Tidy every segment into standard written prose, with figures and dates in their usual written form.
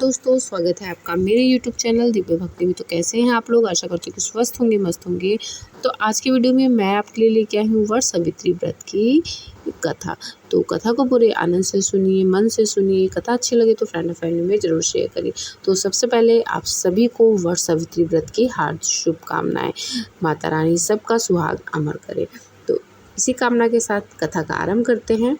दोस्तों, स्वागत है आपका मेरे YouTube चैनल दिव्य भक्ति में। तो कैसे हैं आप लोग? आशा करती हूँ कि स्वस्थ होंगे, मस्त होंगे। तो आज की वीडियो में मैं आपके लिए लेके आई हूँ वट सावित्री व्रत की कथा। तो कथा को पूरे आनंद से सुनिए, मन से सुनिए। कथा अच्छी लगे तो फ्रेंड और फैमिली में ज़रूर शेयर करिए। तो सबसे पहले आप सभी को वट सावित्री व्रत की हार्दिक शुभकामनाएँ। माता रानी सबका सुहाग अमर करे। तो इसी कामना के साथ कथा का आरंभ करते हैं।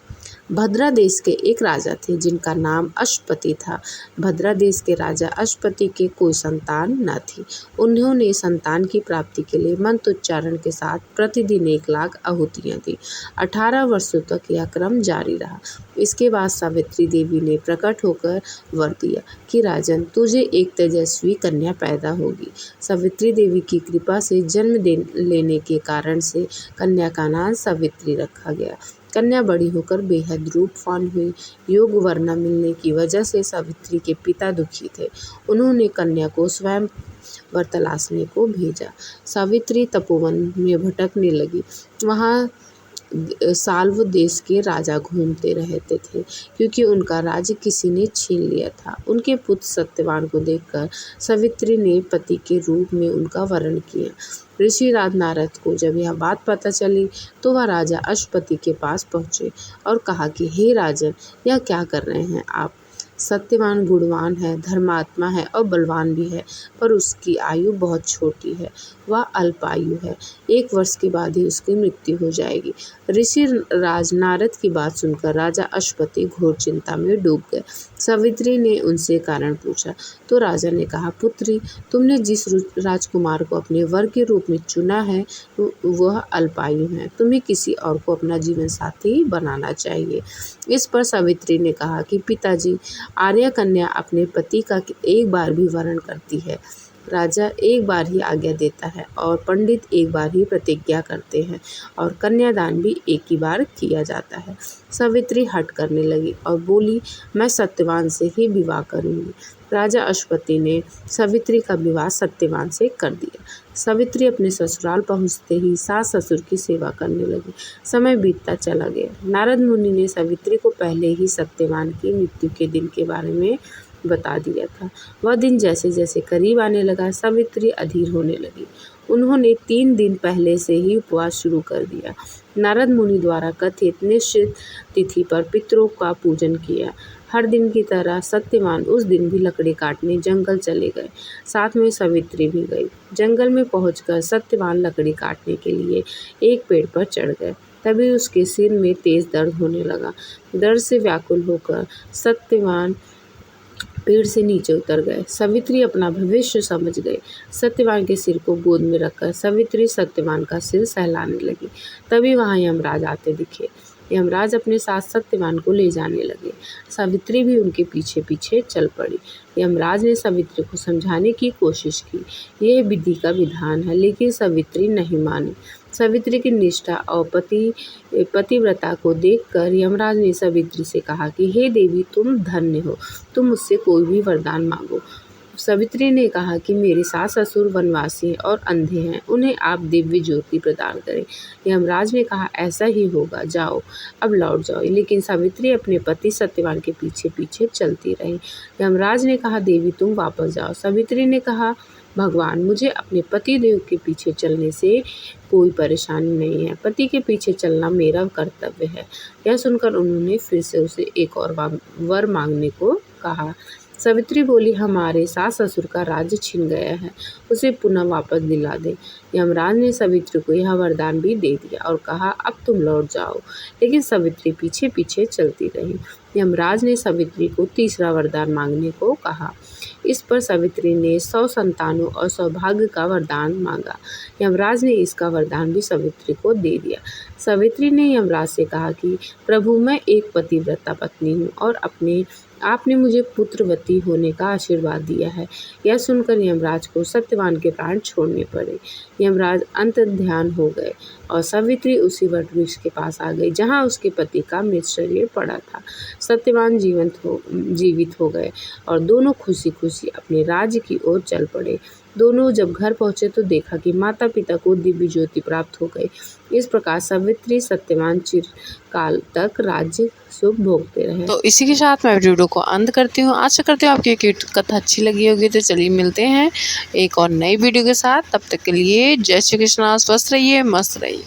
भद्रा देश के एक राजा थे जिनका नाम अश्वपति था। भद्रा देश के राजा अश्वपति के कोई संतान न थी। उन्होंने संतान की प्राप्ति के लिए मंत्रोच्चारण के साथ प्रतिदिन 1 लाख आहुतियाँ दी। 18 वर्षों तक यह क्रम जारी रहा। इसके बाद सावित्री देवी ने प्रकट होकर वर दिया कि राजन, तुझे एक तेजस्वी कन्या पैदा होगी। सावित्री देवी की कृपा से जन्म लेने के कारण से कन्या का नाम सावित्री रखा गया। कन्या बड़ी होकर बेहद रूपवान हुई। योग वर न मिलने की वजह से सावित्री के पिता दुखी थे। उन्होंने कन्या को स्वयं वर तलाशने को भेजा। सावित्री तपोवन में भटकने लगी। वहाँ साल्व देश के राजा घूमते रहते थे क्योंकि उनका राज्य किसी ने छीन लिया था। उनके पुत्र सत्यवान को देखकर सावित्री ने पति के रूप में उनका वरण किया। ऋषि राज नारद को जब यह बात पता चली तो वह राजा अश्वपति के पास पहुँचे और कहा कि हे राजन, यह क्या कर रहे हैं आप? सत्यवान गुणवान है, धर्मात्मा है और बलवान भी है, पर उसकी आयु बहुत छोटी है। वह अल्पायु है। 1 वर्ष के बाद ही उसकी मृत्यु हो जाएगी। ऋषि राज नारद की बात सुनकर राजा अश्वपति घोर चिंता में डूब गए। सावित्री ने उनसे कारण पूछा तो राजा ने कहा, पुत्री, तुमने जिस राजकुमार को अपने वर के रूप में चुना है वह अल्पायु है। तुम्हें किसी और को अपना जीवन साथी बनाना चाहिए। इस पर सावित्री ने कहा कि पिताजी, आर्या कन्या अपने पति का एक बार भी वरण करती है। राजा एक बार ही आज्ञा देता है और पंडित एक बार ही प्रतिज्ञा करते हैं और कन्यादान भी एक ही बार किया जाता है। सावित्री हट करने लगी और बोली, मैं सत्यवान से ही विवाह करूंगी। राजा अश्वपति ने सावित्री का विवाह सत्यवान से कर दिया। सावित्री अपने ससुराल पहुंचते ही सास ससुर की सेवा करने लगी। समय बीतता चला गया। नारद मुनि ने सावित्री को पहले ही सत्यवान की मृत्यु के दिन के बारे में बता दिया था। वह दिन जैसे जैसे करीब आने लगा, सावित्री अधीर होने लगी। उन्होंने 3 दिन पहले से ही उपवास शुरू कर दिया। नारद मुनि द्वारा कथित निश्चित तिथि पर पितरों का पूजन किया। हर दिन की तरह सत्यवान उस दिन भी लकड़ी काटने जंगल चले गए। साथ में सावित्री भी गई। जंगल में पहुंचकर सत्यवान लकड़ी काटने के लिए एक पेड़ पर चढ़ गए। तभी उसके सिर में तेज दर्द होने लगा। दर्द से व्याकुल होकर सत्यवान पेड़ से नीचे उतर गए। सावित्री अपना भविष्य समझ गए। सत्यवान के सिर को गोद में रखकर सावित्री सत्यवान का सिर सहलाने लगी। तभी वहाँ यमराज आते दिखे। यमराज अपने साथ सत्यवान को ले जाने लगे। सावित्री भी उनके पीछे पीछे चल पड़ी। यमराज ने सावित्री को समझाने की कोशिश की। यह विधि का विधान है, लेकिन सावित्री नहीं मानी। सावित्री की निष्ठा और पतिव्रता को देखकर यमराज ने सावित्री से कहा कि हे देवी, तुम धन्य हो, तुम मुझसे कोई भी वरदान मांगो। सावित्री ने कहा कि मेरे सास ससुर वनवासी और अंधे हैं, उन्हें आप दिव्य ज्योति प्रदान करें। यमराज ने कहा, ऐसा ही होगा, जाओ, अब लौट जाओ। लेकिन सावित्री अपने पति सत्यवान के पीछे पीछे चलती रही। यमराज ने कहा, देवी, तुम वापस जाओ। सावित्री ने कहा, भगवान, मुझे अपने पति देव के पीछे चलने से कोई परेशानी नहीं है। पति के पीछे चलना मेरा कर्तव्य है। यह सुनकर उन्होंने फिर से उसे एक और वर मांगने को कहा। सावित्री बोली, हमारे सास ससुर का राज्य छिन गया है, उसे पुनः वापस दिला दे। यमराज ने सावित्री को यह वरदान भी दे दिया और कहा, अब तुम लौट जाओ। लेकिन सावित्री पीछे पीछे चलती रही। यमराज ने सावित्री को तीसरा वरदान मांगने को कहा। इस पर सावित्री ने 100 संतानों और सौभाग्य का वरदान मांगा। यमराज ने इसका वरदान भी सावित्री को दे दिया। सावित्री ने यमराज से कहा कि प्रभु, मैं एक पतिव्रता पत्नी हूँ और आपने मुझे पुत्रवती होने का आशीर्वाद दिया है। यह सुनकर यमराज को सत्यवान के प्राण छोड़ने पड़े। यमराज अंतर्ध्यान हो गए और सावित्री उसी वट वृक्ष के पास आ गई जहाँ उसके पति का मृत शरीर पड़ा था। सत्यवान जीवित हो गए और दोनों खुशी खुशी अपने राज्य की ओर चल पड़े। दोनों जब घर पहुँचे तो देखा कि माता पिता को दिव्य ज्योति प्राप्त हो गई। इस प्रकार सावित्री सत्यवान चिरकाल तक राज्य सुख भोगते रहे। तो इसी के साथ मैं वीडियो को अंत करती हूँ। आशा करती हूँ आपकी ये कथा अच्छी लगी होगी। तो चलिए मिलते हैं एक और नई वीडियो के साथ। तब तक के लिए जय श्री कृष्णा। स्वस्थ रहिए, मस्त रहिए।